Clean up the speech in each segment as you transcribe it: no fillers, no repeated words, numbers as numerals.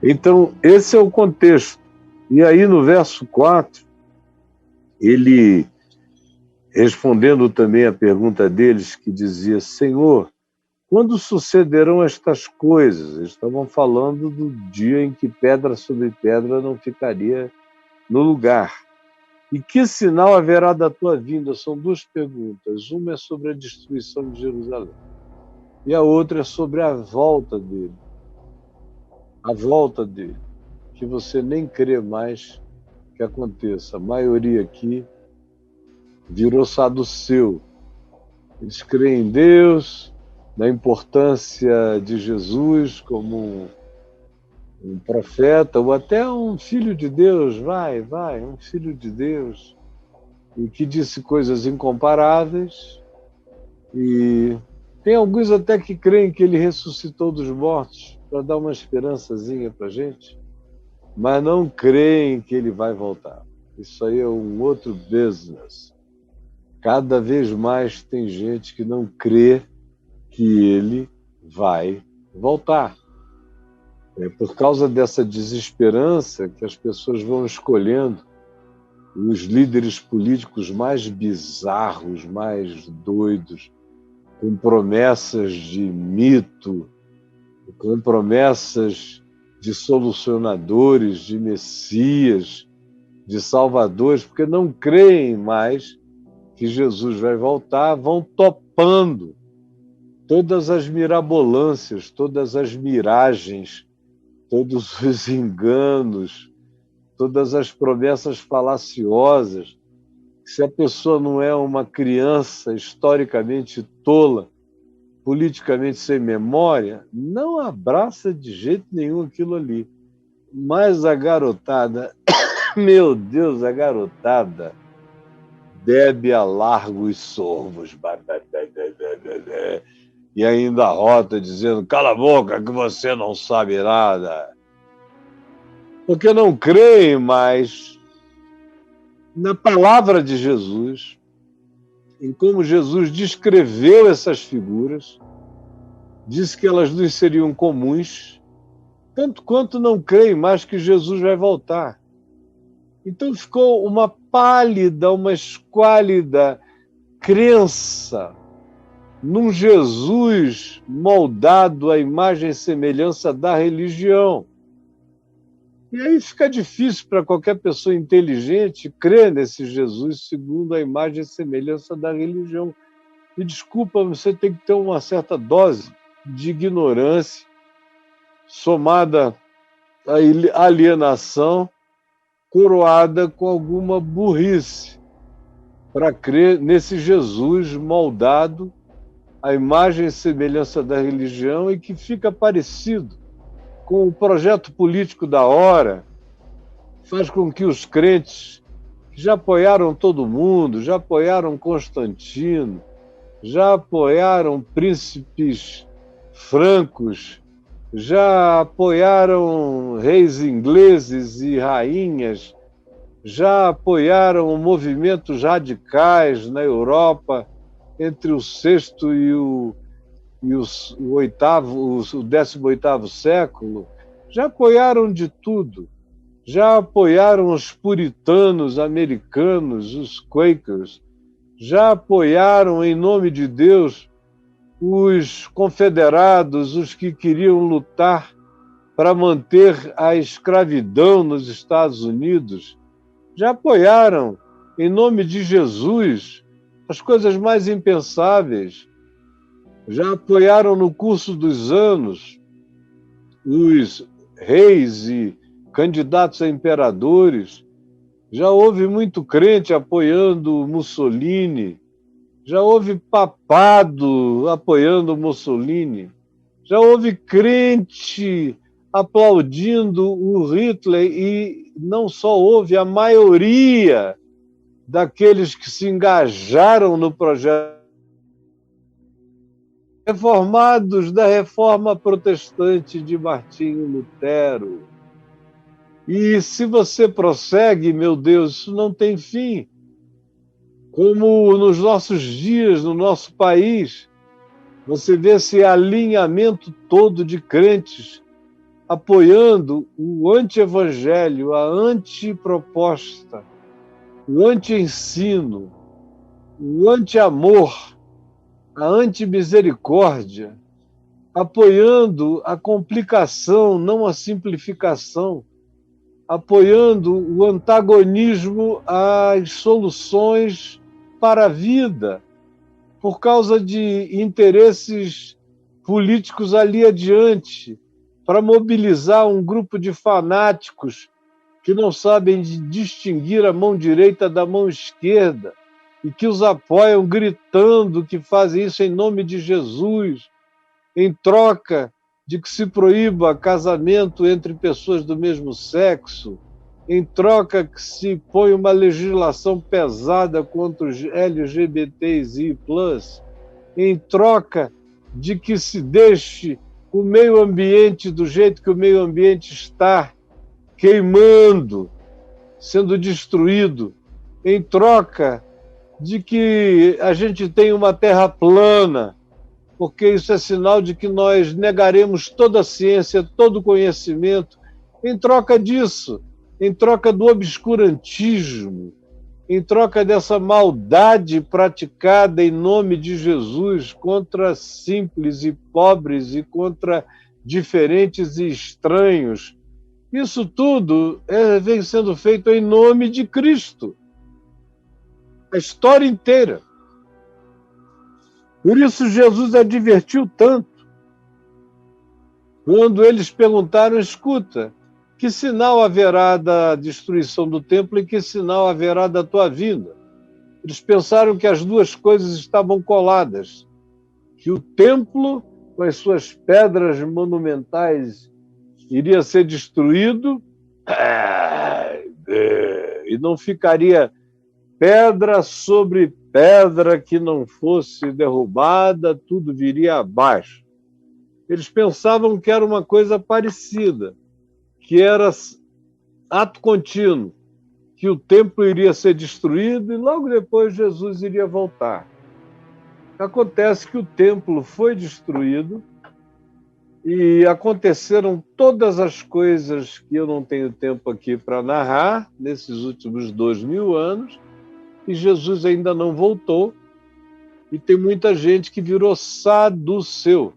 Então, esse é o contexto. E aí, no verso 4, ele, respondendo também à pergunta deles, que dizia: Senhor, quando sucederão estas coisas? Eles estavam falando do dia em que pedra sobre pedra não ficaria no lugar. E que sinal haverá da tua vinda? São duas perguntas. Uma é sobre a destruição de Jerusalém. E a outra é sobre a volta dele. A volta dele. Que você nem crê mais que aconteça. A maioria aqui virou saduceu. Eles creem em Deus, na importância de Jesus como um profeta, ou até um filho de Deus, um filho de Deus, e que disse coisas incomparáveis. E tem alguns até que creem que ele ressuscitou dos mortos, para dar uma esperançazinha para a gente, mas não creem que ele vai voltar. Isso aí é um outro business. Cada vez mais tem gente que não crê que ele vai voltar. É por causa dessa desesperança que as pessoas vão escolhendo os líderes políticos mais bizarros, mais doidos, com promessas de mito, com promessas de solucionadores, de messias, de salvadores, porque não creem mais que Jesus vai voltar, vão topando todas as mirabolâncias, todas as miragens, todos os enganos, todas as promessas falaciosas. Se a pessoa não é uma criança historicamente tola, politicamente sem memória, não abraça de jeito nenhum aquilo ali. Mas a garotada, meu Deus, a garotada bebe a largos sorvos. E ainda rota dizendo: cala a boca que você não sabe nada. Porque não creem mais na palavra de Jesus, em como Jesus descreveu essas figuras, disse que elas nos seriam comuns, tanto quanto não creem mais que Jesus vai voltar. Então ficou uma pálida, uma esquálida crença num Jesus moldado à imagem e semelhança da religião. E aí fica difícil para qualquer pessoa inteligente crer nesse Jesus segundo a imagem e semelhança da religião. E desculpa, você tem que ter uma certa dose de ignorância somada à alienação, coroada com alguma burrice, para crer nesse Jesus moldado à imagem e semelhança da religião e que fica parecido com o projeto político da hora, faz com que os crentes que já apoiaram todo mundo, já apoiaram Constantino, já apoiaram príncipes francos, já apoiaram reis ingleses e rainhas, já apoiaram movimentos radicais na Europa entre o sexto e o 18º século, já apoiaram de tudo. Já apoiaram os puritanos americanos, os Quakers, já apoiaram, em nome de Deus, os confederados, os que queriam lutar para manter a escravidão nos Estados Unidos, já apoiaram, em nome de Jesus, as coisas mais impensáveis, já apoiaram no curso dos anos os reis e candidatos a imperadores, já houve muito crente apoiando Mussolini, já houve papado apoiando Mussolini, já houve crente aplaudindo o Hitler e não só houve, a maioria daqueles que se engajaram no projeto reformados da Reforma Protestante de Martinho Lutero. E se você prossegue, meu Deus, isso não tem fim. Como nos nossos dias, no nosso país, você vê esse alinhamento todo de crentes apoiando o anti-evangelho, a anti-proposta, o anti-ensino, o anti-amor, a anti-misericórdia, apoiando a complicação, não a simplificação, apoiando o antagonismo às soluções para a vida, por causa de interesses políticos ali adiante, para mobilizar um grupo de fanáticos que não sabem distinguir a mão direita da mão esquerda e que os apoiam gritando que fazem isso em nome de Jesus, em troca de que se proíba casamento entre pessoas do mesmo sexo, em troca que se põe uma legislação pesada contra os LGBTI+, em troca de que se deixe o meio ambiente do jeito que o meio ambiente está, queimando, sendo destruído, em troca de que a gente tenha uma terra plana, porque isso é sinal de que nós negaremos toda a ciência, todo o conhecimento. Em troca disso, em troca do obscurantismo, em troca dessa maldade praticada em nome de Jesus contra simples e pobres e contra diferentes e estranhos, isso tudo vem sendo feito em nome de Cristo. A história inteira. Por isso Jesus advertiu tanto. Quando eles perguntaram, escuta, que sinal haverá da destruição do templo e que sinal haverá da tua vinda? Eles pensaram que as duas coisas estavam coladas, que o templo, com as suas pedras monumentais, iria ser destruído e não ficaria pedra sobre pedra que não fosse derrubada, tudo viria abaixo. Eles pensavam que era uma coisa parecida, que era ato contínuo, que o templo iria ser destruído e logo depois Jesus iria voltar. Acontece que o templo foi destruído e aconteceram todas as coisas que eu não tenho tempo aqui para narrar nesses últimos 2000 anos, e Jesus ainda não voltou, e tem muita gente que virou saduceu,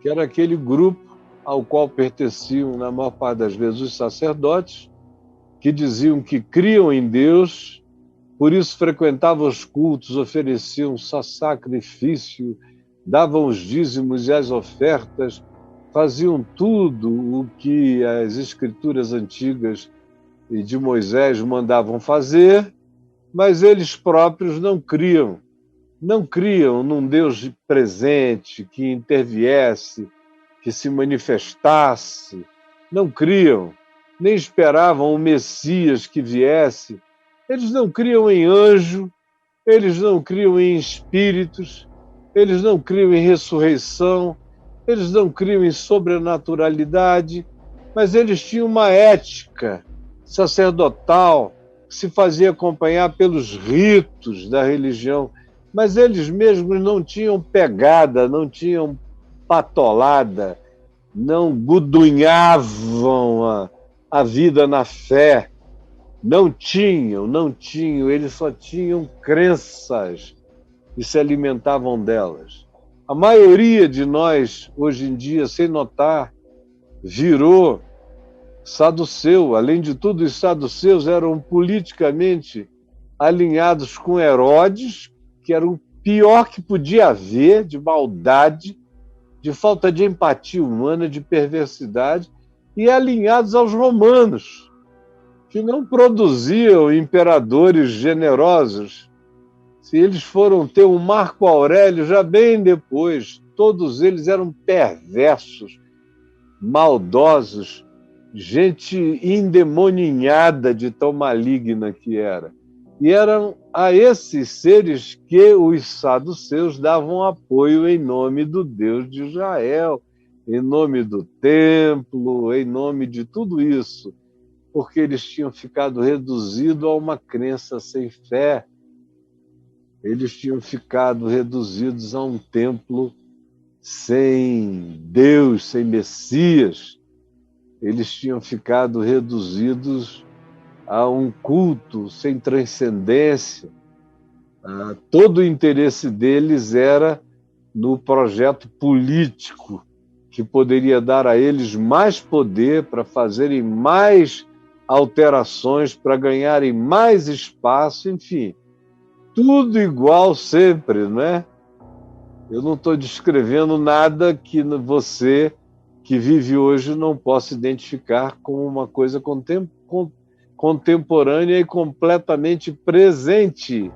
que era aquele grupo ao qual pertenciam, na maior parte das vezes, os sacerdotes, que diziam que criam em Deus, por isso frequentavam os cultos, ofereciam só sacrifício, davam os dízimos e as ofertas, faziam tudo o que as escrituras antigas e de Moisés mandavam fazer, mas eles próprios não criam num Deus presente, que interviesse, que se manifestasse, não criam, nem esperavam o Messias que viesse, eles não criam em anjo, eles não criam em espíritos, eles não criam em ressurreição, eles não criam em sobrenaturalidade, mas eles tinham uma ética sacerdotal que se fazia acompanhar pelos ritos da religião, mas eles mesmos não tinham pegada, não tinham patolada, não gudunhavam a vida na fé, não tinham, eles só tinham crenças e se alimentavam delas. A maioria de nós, hoje em dia, sem notar, virou saduceu. Além de tudo, os saduceus eram politicamente alinhados com Herodes, que era o pior que podia haver, de maldade, de falta de empatia humana, de perversidade, e alinhados aos romanos, que não produziam imperadores generosos. Se eles foram ter um Marco Aurélio já bem depois, todos eles eram perversos, maldosos, gente endemoninhada de tão maligna que era. E eram a esses seres que os saduceus davam apoio em nome do Deus de Israel, em nome do templo, em nome de tudo isso, porque eles tinham ficado reduzidos a uma crença sem fé. Eles tinham ficado reduzidos a um templo sem Deus, sem Messias. eles tinham ficado reduzidos a um culto sem transcendência. Todo o interesse deles era no projeto político, que poderia dar a eles mais poder para fazerem mais alterações, para ganharem mais espaço, enfim, tudo igual sempre, não é? Eu não estou descrevendo nada que você, que vive hoje, não possa identificar como uma coisa contemporânea e completamente presente